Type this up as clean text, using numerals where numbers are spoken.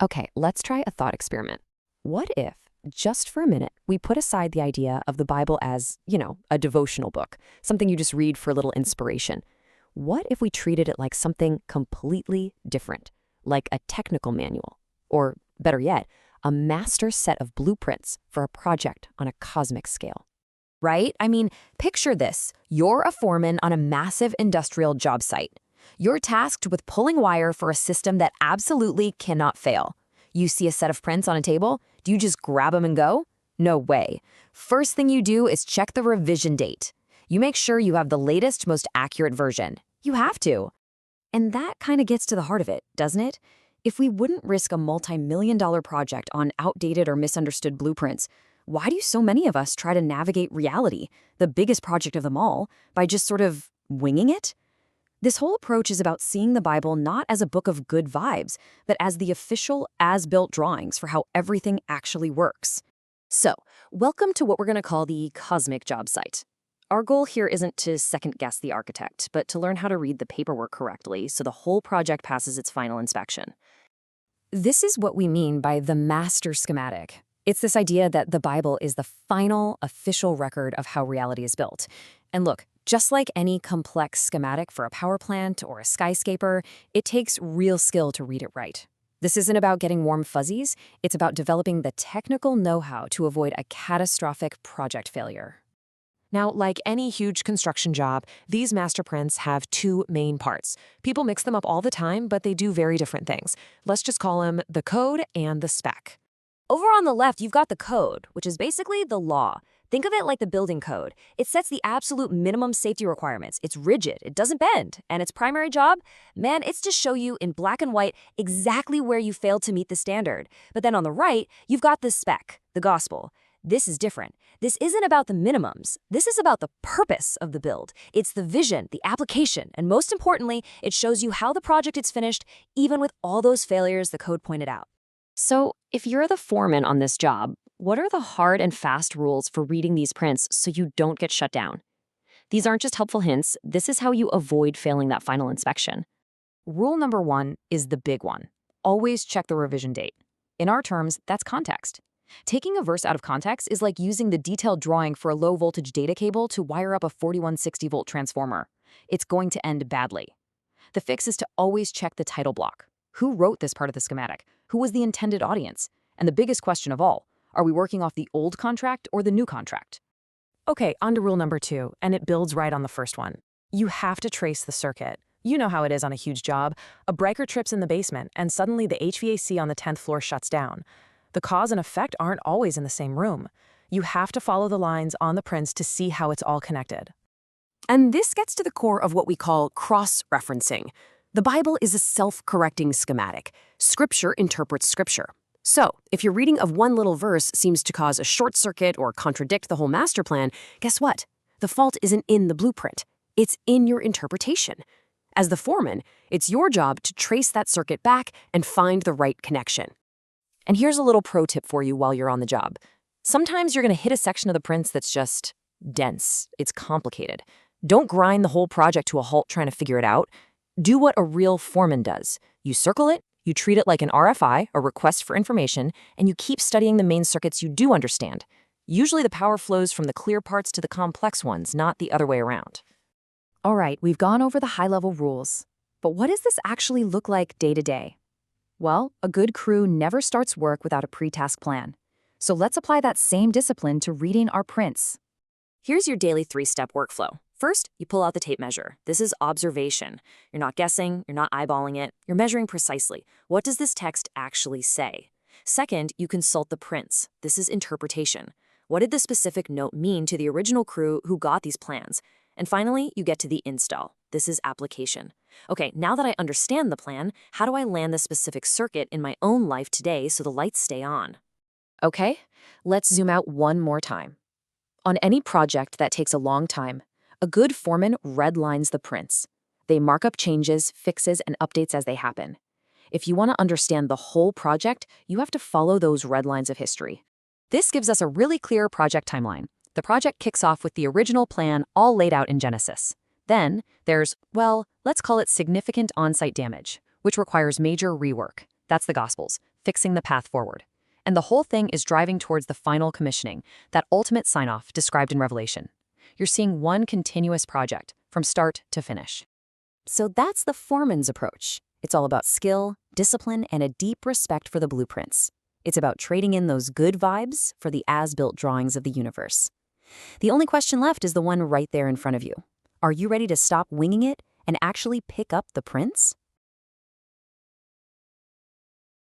Okay, let's try a thought experiment. What if, just for a minute, we put aside the idea of the Bible as, a devotional book, something you just read for a little inspiration? What if we treated it like something completely different, like a technical manual? Or, better yet, a master set of blueprints for a project on a cosmic scale? Right? I mean, picture this. You're a foreman on a massive industrial job site. You're tasked with pulling wire for a system that absolutely cannot fail. You see a set of prints on a table? Do you just grab them and go? No way. First thing you do is check the revision date. You make sure you have the latest, most accurate version. You have to. And that kind of gets to the heart of it, doesn't it? If we wouldn't risk a multi-million-dollar project on outdated or misunderstood blueprints, why do so many of us try to navigate reality, the biggest project of them all, by just sort of winging it? This whole approach is about seeing the Bible not as a book of good vibes, but as the official, as-built drawings for how everything actually works. So, welcome to what we're going to call the cosmic job site. Our goal here isn't to second-guess the architect, but to learn how to read the paperwork correctly so the whole project passes its final inspection. This is what we mean by the master schematic. It's this idea that the Bible is the final, official record of how reality is built. And look, just like any complex schematic for a power plant or a skyscraper, it takes real skill to read it right. This isn't about getting warm fuzzies, it's about developing the technical know-how to avoid a catastrophic project failure. Now, like any huge construction job, these master prints have two main parts. People mix them up all the time, but they do very different things. Let's just call them the code and the spec. Over on the left, you've got the code, which is basically the law. Think of it like the building code. It sets the absolute minimum safety requirements. It's rigid, it doesn't bend. And its primary job? Man, it's to show you in black and white exactly where you failed to meet the standard. But then on the right, you've got the spec, the gospel. This is different. This isn't about the minimums. This is about the purpose of the build. It's the vision, the application, and most importantly, it shows you how the project is finished, even with all those failures the code pointed out. So, if you're the foreman on this job, what are the hard and fast rules for reading these prints so you don't get shut down? These aren't just helpful hints, this is how you avoid failing that final inspection. Rule number 1 is the big one. Always check the revision date. In our terms, that's context. Taking a verse out of context is like using the detailed drawing for a low-voltage data cable to wire up a 4160-volt transformer. It's going to end badly. The fix is to always check the title block. Who wrote this part of the schematic? Who was the intended audience? And the biggest question of all, are we working off the old contract or the new contract? Okay, on to rule number 2, and it builds right on the first one. You have to trace the circuit. You know how it is on a huge job. A breaker trips in the basement, and suddenly the HVAC on the 10th floor shuts down. The cause and effect aren't always in the same room. You have to follow the lines on the prints to see how it's all connected. And this gets to the core of what we call cross-referencing. The Bible is a self-correcting schematic. Scripture interprets Scripture. So, if your reading of one little verse seems to cause a short circuit or contradict the whole master plan, guess what? The fault isn't in the blueprint. It's in your interpretation. As the foreman, it's your job to trace that circuit back and find the right connection. And here's a little pro tip for you while you're on the job. Sometimes you're going to hit a section of the prints that's just dense. It's complicated. Don't grind the whole project to a halt trying to figure it out. Do what a real foreman does. You circle it, you treat it like an RFI, a request for information, and you keep studying the main circuits you do understand. Usually the power flows from the clear parts to the complex ones, not the other way around. All right, we've gone over the high-level rules. But what does this actually look like day to day? Well, a good crew never starts work without a pre-task plan. So let's apply that same discipline to reading our prints. Here's your daily 3-step workflow. First, you pull out the tape measure. This is observation. You're not guessing, you're not eyeballing it, you're measuring precisely. What does this text actually say? Second, you consult the prints. This is interpretation. What did the specific note mean to the original crew who got these plans? And finally, you get to the install. This is application. Okay, now that I understand the plan, how do I land the specific circuit in my own life today so the lights stay on? Okay, let's zoom out one more time. On any project that takes a long time, a good foreman redlines the prints. They mark up changes, fixes, and updates as they happen. If you want to understand the whole project, you have to follow those red lines of history. This gives us a really clear project timeline. The project kicks off with the original plan all laid out in Genesis. Then there's, well, let's call it significant on-site damage, which requires major rework. That's the Gospels, fixing the path forward. And the whole thing is driving towards the final commissioning, that ultimate sign-off described in Revelation. You're seeing one continuous project, from start to finish. So that's the foreman's approach. It's all about skill, discipline, and a deep respect for the blueprints. It's about trading in those good vibes for the as-built drawings of the universe. The only question left is the one right there in front of you. Are you ready to stop winging it and actually pick up the prints?